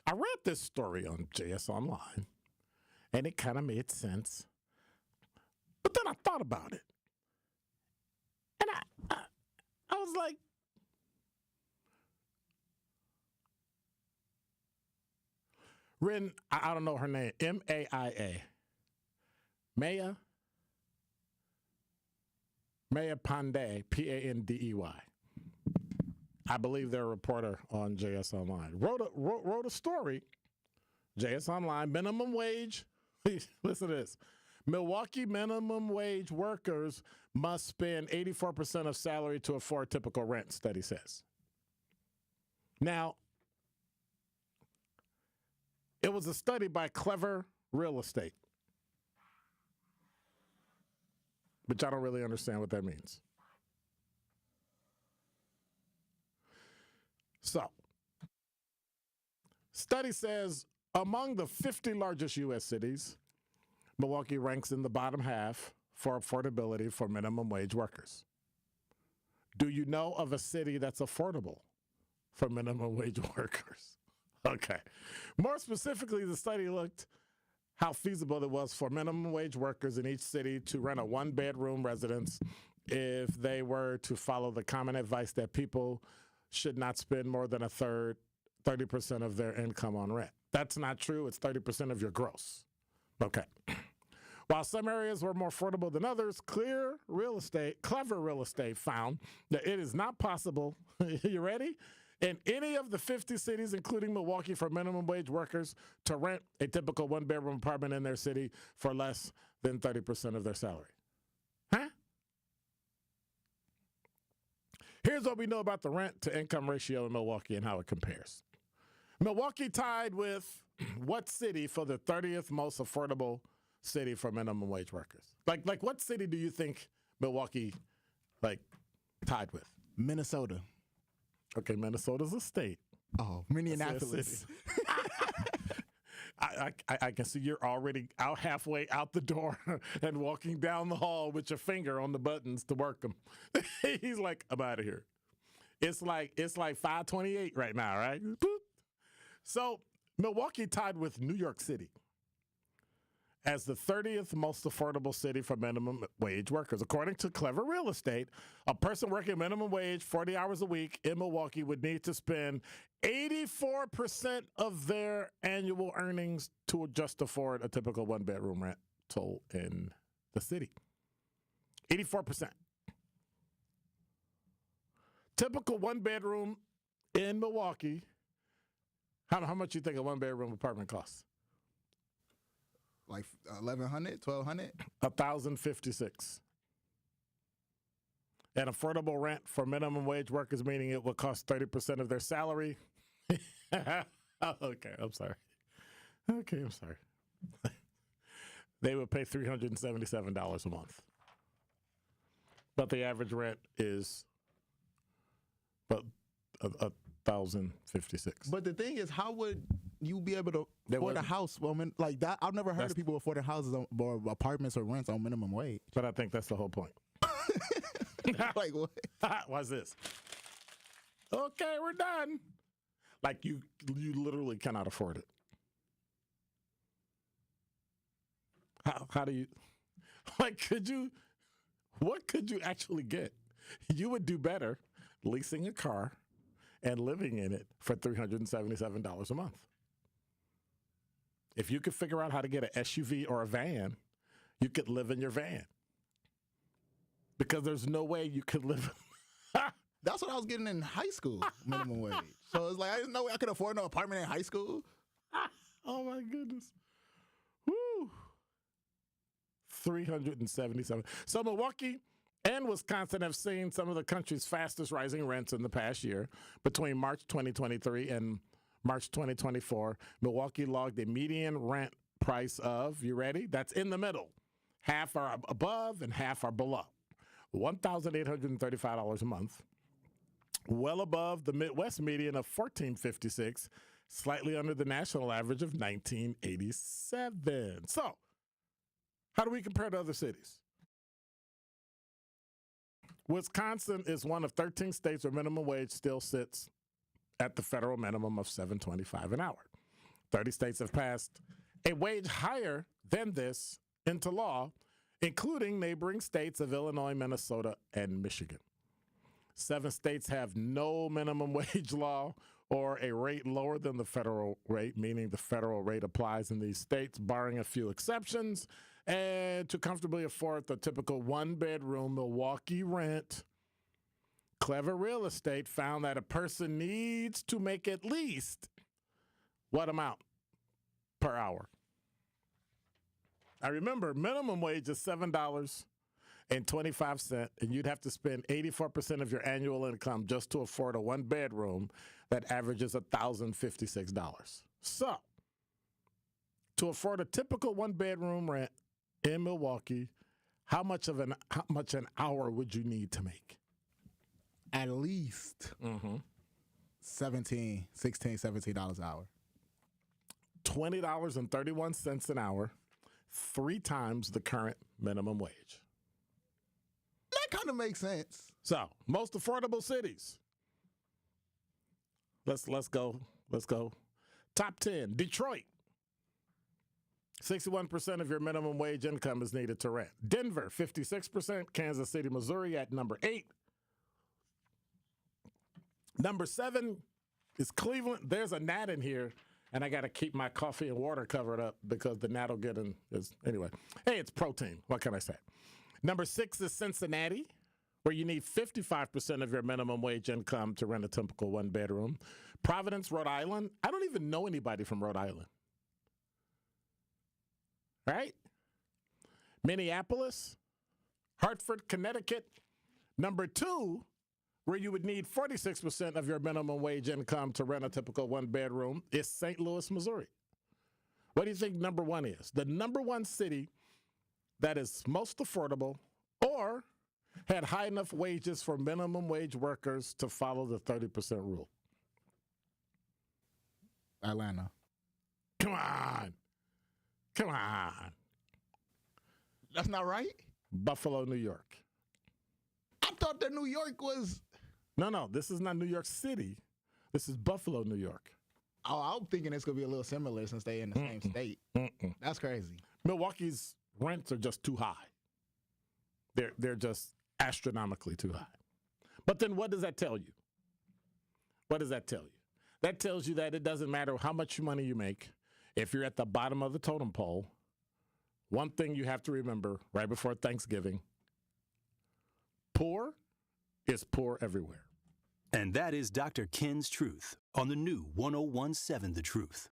I read this story on JS Online, and it kind of made sense. But then I thought about it, and I was like, Rin, I don't know her name, M-A-I-A, Maya Pandey, P-A-N-D-E-Y. I believe they're a reporter on JS Online. Wrote a story, JS Online, minimum wage. Listen to this. Milwaukee minimum wage workers must spend 84% of salary to afford typical rent, study says. Now, it was a study by Clever Real Estate, which I don't really understand what that means. So, study says among the 50 largest U.S. cities, Milwaukee ranks in the bottom half for affordability for minimum wage workers. Do you know of a city that's affordable for minimum wage workers? Okay. More specifically, the study looked how feasible it was for minimum wage workers in each city to rent a one-bedroom residence if they were to follow the common advice that people should not spend more than 30% of their income on rent. That's not true. It's 30% of your gross. Okay. While some areas were more affordable than others, Clever Real Estate found that it is not possible, you ready? In any of the 50 cities, including Milwaukee, for minimum wage workers to rent a typical one-bedroom apartment in their city for less than 30% of their salary. Huh? Here's what we know about the rent-to-income ratio in Milwaukee and how it compares. Milwaukee tied with what city for the 30th most affordable city for minimum wage workers? Like what city do you think Milwaukee tied with? Minnesota. Okay, Minnesota's a state. Oh, Minneapolis. I can see you're already out halfway out the door and walking down the hall with your finger on the buttons to work them. He's like, I'm out of here. It's like 5:28 right now, right? Boop. So Milwaukee tied with New York City as the 30th most affordable city for minimum wage workers. According to Clever Real Estate, a person working minimum wage 40 hours a week in Milwaukee would need to spend 84% of their annual earnings to just afford a typical one-bedroom rental in the city. 84%. Typical one-bedroom in Milwaukee, how much do you think a one-bedroom apartment costs? Like 1,100, 1,200? $1,056. An affordable rent for minimum wage workers, meaning it will cost 30% of their salary. Okay, I'm sorry. They would pay $377 a month. But the average rent is about $1,056. But the thing is, how would you be able to afford a house woman like that? I've never heard of people affording houses or apartments or rents on minimum wage. But I think that's the whole point. Like what? What's this? Okay, we're done. Like you literally cannot afford it. How do you, what could you actually get? You would do better leasing a car and living in it for $377 a month. If you could figure out how to get an SUV or a van, you could live in your van. Because there's no way you could live. That's what I was getting in high school, minimum wage. So it's like, I didn't know I could afford no apartment in high school. Oh, my goodness. Woo. 377. So Milwaukee and Wisconsin have seen some of the country's fastest rising rents in the past year. Between March 2023 and March 2024, Milwaukee logged a median rent price of, you ready? That's in the middle. Half are above and half are below. $1,835 a month. Well above the Midwest median of $1,456, slightly under the national average of $1,987. So, how do we compare to other cities? Wisconsin is one of 13 states where minimum wage still sits at the federal minimum of $7.25 an hour. 30 states have passed a wage higher than this into law, including neighboring states of Illinois, Minnesota, and Michigan. 7 states have no minimum wage law or a rate lower than the federal rate, meaning the federal rate applies in these states, barring a few exceptions. And to comfortably afford the typical one-bedroom Milwaukee rent, Clever Real Estate found that a person needs to make at least what amount per hour? I remember minimum wage is $7.25, and you'd have to spend 84% of your annual income just to afford a one-bedroom that averages $1,056. So, to afford a typical one-bedroom rent in Milwaukee, how much an hour would you need to make? At least $17 an hour. $20.31 an hour, 3 times the current minimum wage. That kind of makes sense. So, most affordable cities. Let's go. Top 10. Detroit. 61% of your minimum wage income is needed to rent. Denver, 56%. Kansas City, Missouri at number 8. Number 7 is Cleveland. There's a gnat in here, and I got to keep my coffee and water covered up because the gnat will get in. Anyway, hey, it's protein. What can I say? Number 6 is Cincinnati, where you need 55% of your minimum wage income to rent a typical one-bedroom. Providence, Rhode Island. I don't even know anybody from Rhode Island. Right? Minneapolis, Hartford, Connecticut. Number 2, where you would need 46% of your minimum wage income to rent a typical one-bedroom, is St. Louis, Missouri. What do you think number 1 is? The number 1 city that is most affordable or had high enough wages for minimum wage workers to follow the 30% rule. Atlanta. Come on. That's not right? Buffalo, New York. I thought that New York was... No, this is not New York City. This is Buffalo, New York. Oh, I'm thinking it's going to be a little similar since they're in the same state. That's crazy. Milwaukee's rents are just too high. They're just astronomically too high. But then what does that tell you? What does that tell you? That tells you that it doesn't matter how much money you make. If you're at the bottom of the totem pole, one thing you have to remember right before Thanksgiving, poor is poor everywhere. And that is Dr. Ken's Truth on the new 1017 The Truth.